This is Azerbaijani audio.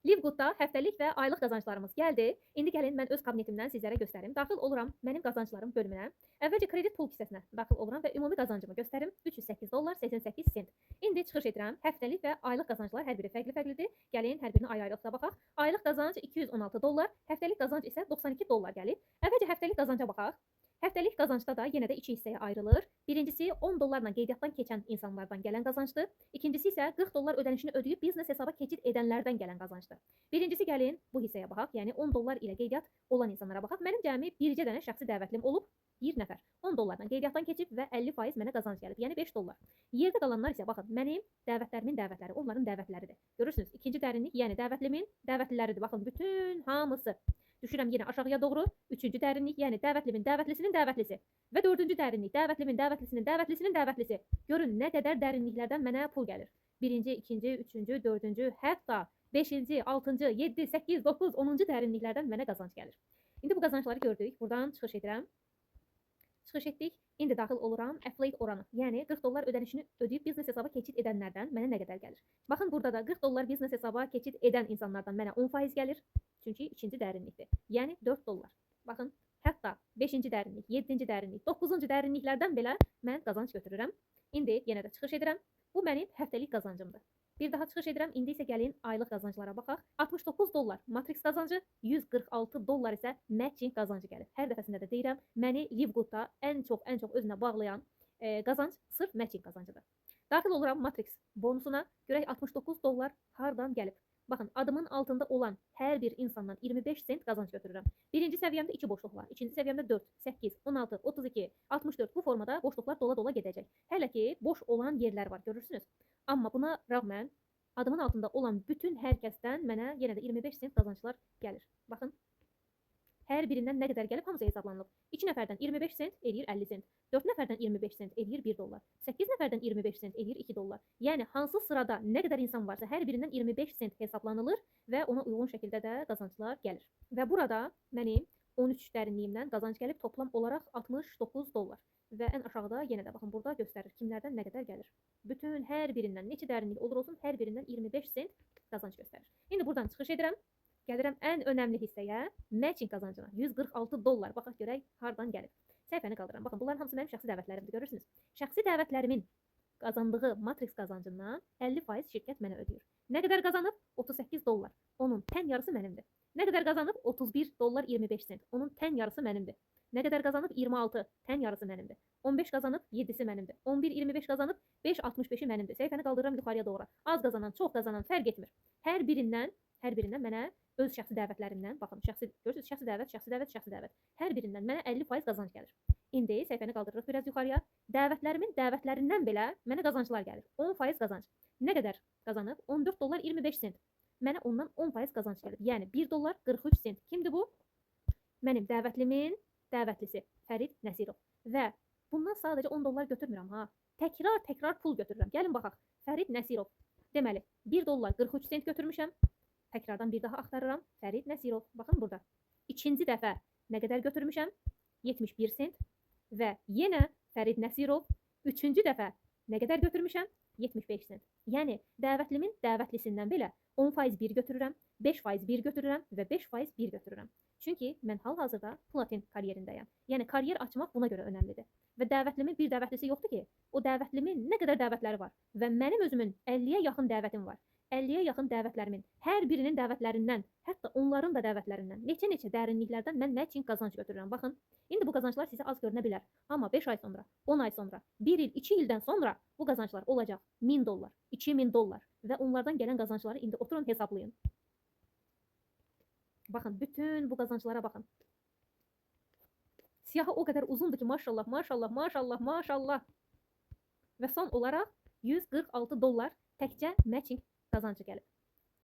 Livgoodda həftəlik və aylıq qazanclarımız gəldi. İndi gəlin mən öz kabinetimdən sizlərə göstərim. Daxil oluram mənim qazanclarım bölümünə. Əvvəlcə kredit pul hissəsinə daxil oluram və ümumi qazancımı göstərim. 308 dollar 88 sent. İndi çıxış edirəm. Həftəlik və aylıq qazanclar hər biri fərqli-fərqlidir. Gəlin hər birini ayrı-ayrılıqda baxaq. Aylıq qazanc 216 dollar, həftəlik qazanc isə 92 dollar gəlir. Əvvəlcə həftəlik qazanca baxaq. Həftəlik qazancda da yenə də iki hissəyə ayrılır. Birincisi 10 dollarla qeydiyyatdan keçən insanlardan gələn qazancdır. İkincisi isə 40 dollar ödənişini ödəyib biznes hesaba keçid edənlərdən gələn qazancdır. Birincisi gəlin bu hissəyə baxaq. Yəni 10 dollar ilə qeydiyyat olan insanlara baxaq. Mənim cəmi bircə dənə şəxsi dəvətlim olub. Bir nəfər 10 dollardan qeydiyyatdan keçib və 50% mənə qazanc gəlib. Yəni 5 dollar. Yerdə qalanlar isə baxın mənim dəvətlərimin dəvətləri, onların dəvətləridir. Görürsünüz, ikinci dərinlik, yəni dəvətlimin dəvətliləridir. Baxın bütün hamısı. Düşürəm yenə aşağıya doğru. Üçüncü dərinlik, yəni dəvətlimin dəvətlisinin dəvətlisi. Və dördüncü dərinlik, dəvətlimin dəvətlisinin dəvətlisinin dəvətlisi. Görün nə qədər dərinliklərdən mənə pul gəlir. Birinci, ikinci, üçüncü, dördüncü, hətta 5-ci, 6-cı, 7, 8, 9, 10-cu dərinliklərdən mənə qazanc gəlir. İndi bu qazancları gördük. Buradan çıxış edirəm. Çıxış etdik. İndi daxil oluram affiliate oranı. Yəni 40 dollar ödənişini ödəyib biznes hesaba keçid edənlərdən mənə nə qədər gəlir? Baxın burada da 40 dollar biznes hesaba keçid edən insanlardan mənə 10% gəlir. Çünki ikinci dərinlikdir. Yəni 4 dollar. Baxın, hətta 5-ci dərinlik, 7-ci dərinlik, 9-cu dərinliklərdən belə mən qazanc götürürəm. İndi yenə də çıxış edirəm. Bu mənim həftəlik qazancımdır. Bir daha çıxış edirəm. İndi isə gəlin aylıq qazanclara baxaq. 69 dollar Matrix qazancı, 146 dollar isə matching qazancı gəlir. Hər dəfəsində də deyirəm, məni Livgoodda ən çox özünə bağlayan qazanc sırf matching qazancıdır. Daxil oluram Matrix bonusuna. Görək 69 dollar hardan gəlib. Baxın, adımın altında olan hər bir insandan 25 sent qazanc götürürəm. Birinci səviyyəmdə 2 boşluq var. İkinci səviyyəmdə 4, 8, 16, 32, 64 bu formada boşluqlar dola-dola gedəcək. Hələ ki, boş olan yerlər var, görürsünüz. Amma buna rəğmən adımın altında olan bütün hər kəsdən mənə yenə də 25 sent qazanclar gəlir. Baxın. Hər birindən nə qədər gəlib hamısı hesablanılıb. 2 nəfərdən 25 sent eləyir 50 sent. 4 nəfərdən 25 sent eləyir 1 dollar. 8 nəfərdən 25 sent eləyir 2 dollar. Yəni hansı sırada nə qədər insan varsa hər birindən 25 sent hesablanılır və ona uyğun şəkildə də qazanclar gəlir. Və burada mənim 13 dərinliyimdən qazanc gəlib toplam olaraq 69 dollar. Və ən aşağıda yenə də baxın burada göstərir kimlərdən nə qədər gəlir. Bütün hər birindən neçə dərinlik olur olsun hər birindən 25 sent qazanc göstərir. İndi buradan çıxış edirəm. Gəlirəm ən önəmli hissəyə, matching qazancına. 146 dollar. Baxaq görək hardan gəlib. Səhifəni qaldıram. Baxın bunların hamısı mənim şəxsi dəvətlərimdir, görürsünüz. Şəxsi dəvətlərimin qazandığı Matrix qazancından 50% şirkət mənə ödəyir. Nə qədər qazanıb? 38 dollar. Onun tən yarısı mənimdir. Nə qədər qazanıb? 31 dollar 25 sent. Onun tən yarısı mənimdir. Nə qədər qazanıb? 26. Tən yarısı mənimdir. 15 qazanıb? 7-si mənimdir. 11-25 qazanıb? 5-65-i mənimdir. Səhifəni qaldırıram yuxarıya doğru. Az qazanan, çox qazanan fərq etmir. Hər birindən mənə öz şəxsi dəvətlərimdən, baxın, görürsünüz, şəxsi dəvət. Hər birindən mənə 50% qazanc gəlir. İndi səhifəni qaldırırıq biraz yuxarıya. Dəvətlərimin dəvətlərindən belə mənə qazanclar gəlir. 10% qazanc. Nə qədər qazanıb? 14 dollar 25 sent. Mənə ondan 10% qazanc gəlib. Yəni 1 dollar 43 sent. Kimdir bu? Mənim dəvətlimin dəvətlisi Fərid Nəsirov. Və bundan sadəcə 10 dollar götürmürəm ha. Təkrar pul götürürəm. Gəlin baxaq. Fərid Nəsirov. Deməli, 1 dollar 43 sent götürmüşəm. Təkrardan bir daha axtarıram. Fərid Nəsirov. Baxın burada. İkinci dəfə nə qədər götürmüşəm? 71 sent. Və yenə Fərid Nəsirov. Üçüncü dəfə nə qədər götürmüşəm? 75 sent. Yəni dəvətlimin dəvətlisindən belə 10% bir götürürəm, 5% bir götürürəm və 5% bir götürürəm. Çünki mən hal-hazırda platin karyerindəyəm. Yəni karyer açmaq buna görə önəmlidir. Və dəvətlimin bir dəvətlisi yoxdur ki, o dəvətlimin nə qədər dəvətləri var və mənim özümün 50-yə yaxın dəvətim var. 50-yə yaxın dəvətlərimin hər birinin dəvətlərindən, hətta onların da dəvətlərindən, neçə dərinliklərdən mən matching qazanc götürürəm. Baxın, indi bu qazanclar sizə az görünə bilər. Amma 5 ay sonra, 10 ay sonra, 1 il, 2 ildən sonra bu qazanclar olacaq 1000 dollar, 2000 dollar və onlardan gələn qazancları indi oturun hesablayın. Baxın, bütün bu qazanclara baxın. Siyahı o qədər uzundur ki, maşallah. Və son olaraq 146 dollar təkcə matching qazancı gəlib.